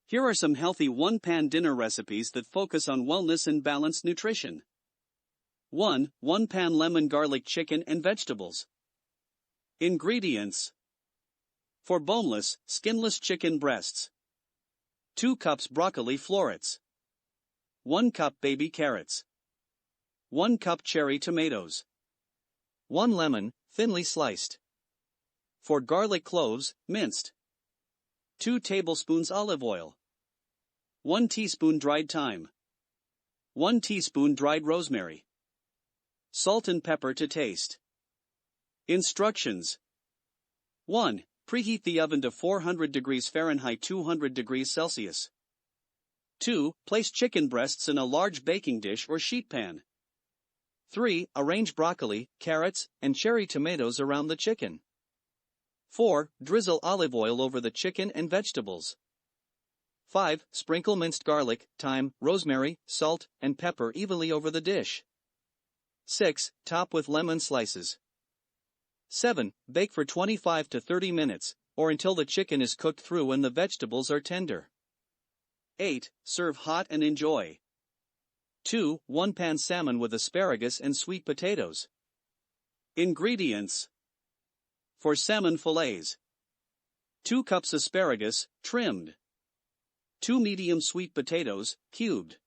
Here are some healthy one-pan dinner recipes that focus on wellness and balanced nutrition. 1. One-pan lemon garlic chicken and vegetables. Ingredients. For boneless, skinless chicken breasts. 2 cups broccoli florets. 1 cup baby carrots. 1 cup cherry tomatoes. 1 lemon, thinly sliced. 4 garlic cloves, minced. 2 tablespoons olive oil. 1 teaspoon dried thyme. 1 teaspoon dried rosemary. Salt and pepper to taste. Instructions. 1. Preheat the oven to 400 degrees Fahrenheit 200 degrees Celsius. 2. Place chicken breasts in a large baking dish or sheet pan. 3. Arrange broccoli, carrots, and cherry tomatoes around the chicken. 4. Drizzle olive oil over the chicken and vegetables. 5. Sprinkle minced garlic, thyme, rosemary, salt, and pepper evenly over the dish. 6. Top with lemon slices. 7. Bake for 25 to 30 minutes, or until the chicken is cooked through and the vegetables are tender. 8. Serve hot and enjoy. 2. One-pan salmon with asparagus and sweet potatoes. Ingredients. For salmon fillets. 2 cups asparagus, trimmed. 2 medium sweet potatoes, cubed.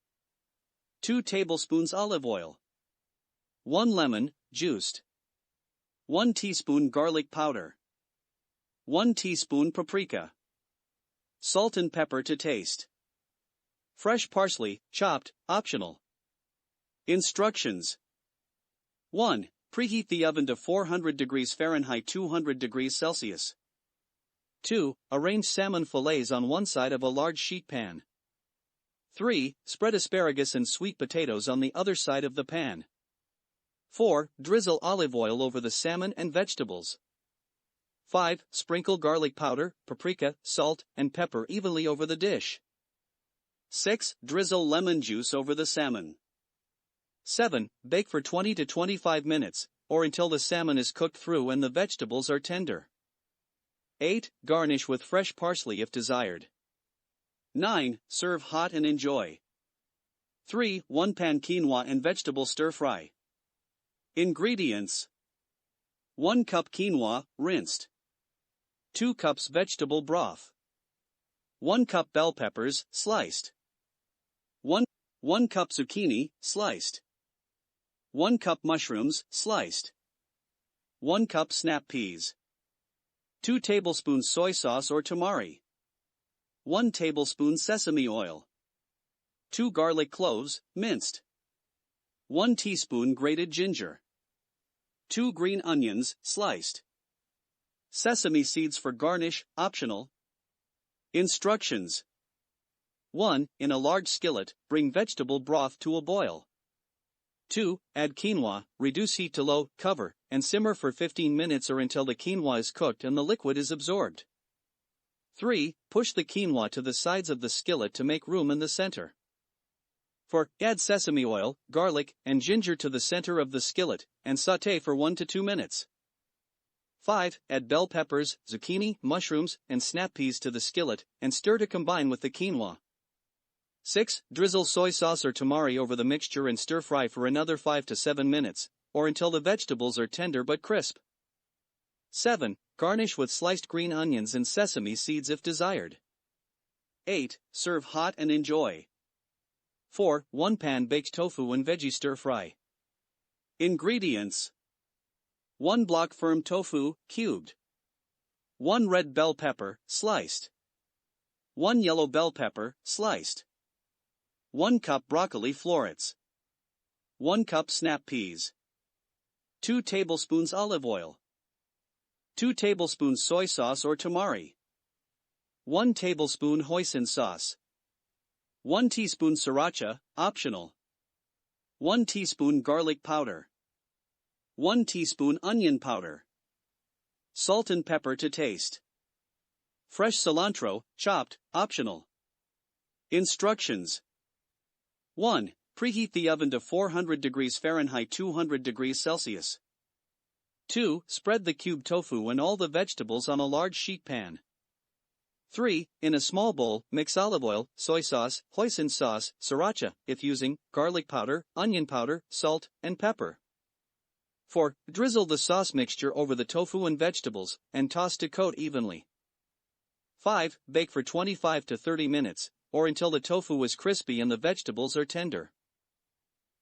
2 tablespoons olive oil. 1 lemon, juiced. 1 teaspoon garlic powder. 1 teaspoon paprika. Salt and pepper to taste. Fresh parsley, chopped, optional. Instructions. 1. Preheat the oven to 400 degrees Fahrenheit 200 degrees Celsius. 2. Arrange salmon fillets on one side of a large sheet pan. 3. Spread asparagus and sweet potatoes on the other side of the pan. 4. Drizzle olive oil over the salmon and vegetables. 5. Sprinkle garlic powder, paprika, salt, and pepper evenly over the dish. 6. Drizzle lemon juice over the salmon. 7. Bake for 20 to 25 minutes, or until the salmon is cooked through and the vegetables are tender. 8. Garnish with fresh parsley if desired. 9. Serve hot and enjoy. 3. One-pan quinoa and vegetable stir-fry. Ingredients. 1 cup quinoa, rinsed. 2 cups vegetable broth. 1 cup bell peppers, sliced. 1 cup zucchini, sliced. 1 cup mushrooms, sliced. 1 cup snap peas. 2 tablespoons soy sauce or tamari. 1 tablespoon sesame oil. 2 garlic cloves, minced. 1 teaspoon grated ginger. 2 green onions, sliced. Sesame seeds for garnish, optional. Instructions. 1. In a large skillet, bring vegetable broth to a boil. 2. Add quinoa, reduce heat to low, cover, and simmer for 15 minutes or until the quinoa is cooked and the liquid is absorbed. 3. Push the quinoa to the sides of the skillet to make room in the center. 4. Add sesame oil, garlic, and ginger to the center of the skillet, and sauté for 1 to 2 minutes. 5. Add bell peppers, zucchini, mushrooms, and snap peas to the skillet, and stir to combine with the quinoa. 6. Drizzle soy sauce or tamari over the mixture and stir-fry for another 5 to 7 minutes, or until the vegetables are tender but crisp. 7. Garnish with sliced green onions and sesame seeds if desired. 8. Serve hot and enjoy. 4. One-pan baked tofu and veggie stir-fry. Ingredients. 1 block firm tofu, cubed. 1 red bell pepper, sliced. 1 yellow bell pepper, sliced. 1 cup broccoli florets. 1 cup snap peas. 2 tablespoons olive oil. 2 tablespoons soy sauce or tamari. 1 tablespoon hoisin sauce. 1 teaspoon sriracha, optional. 1 teaspoon garlic powder. 1 teaspoon onion powder. Salt and pepper to taste. Fresh cilantro, chopped, optional. Instructions. 1. Preheat the oven to 400 degrees Fahrenheit 200 degrees Celsius. 2. Spread the cubed tofu and all the vegetables on a large sheet pan. 3. In a small bowl, mix olive oil, soy sauce, hoisin sauce, sriracha, if using, garlic powder, onion powder, salt, and pepper. 4. Drizzle the sauce mixture over the tofu and vegetables, and toss to coat evenly. 5. Bake for 25 to 30 minutes, or until the tofu is crispy and the vegetables are tender.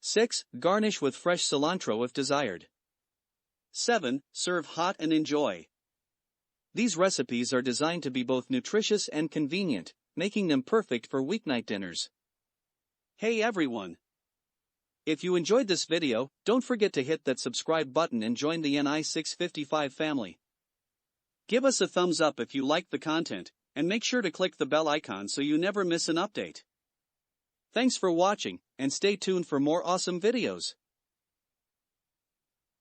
6. Garnish with fresh cilantro if desired. 7. Serve hot and enjoy. These recipes are designed to be both nutritious and convenient, making them perfect for weeknight dinners. Hey everyone! If you enjoyed this video, don't forget to hit that subscribe button and join the NI655 family. Give us a thumbs up if you liked the content, and make sure to click the bell icon so you never miss an update. Thanks for watching, and stay tuned for more awesome videos.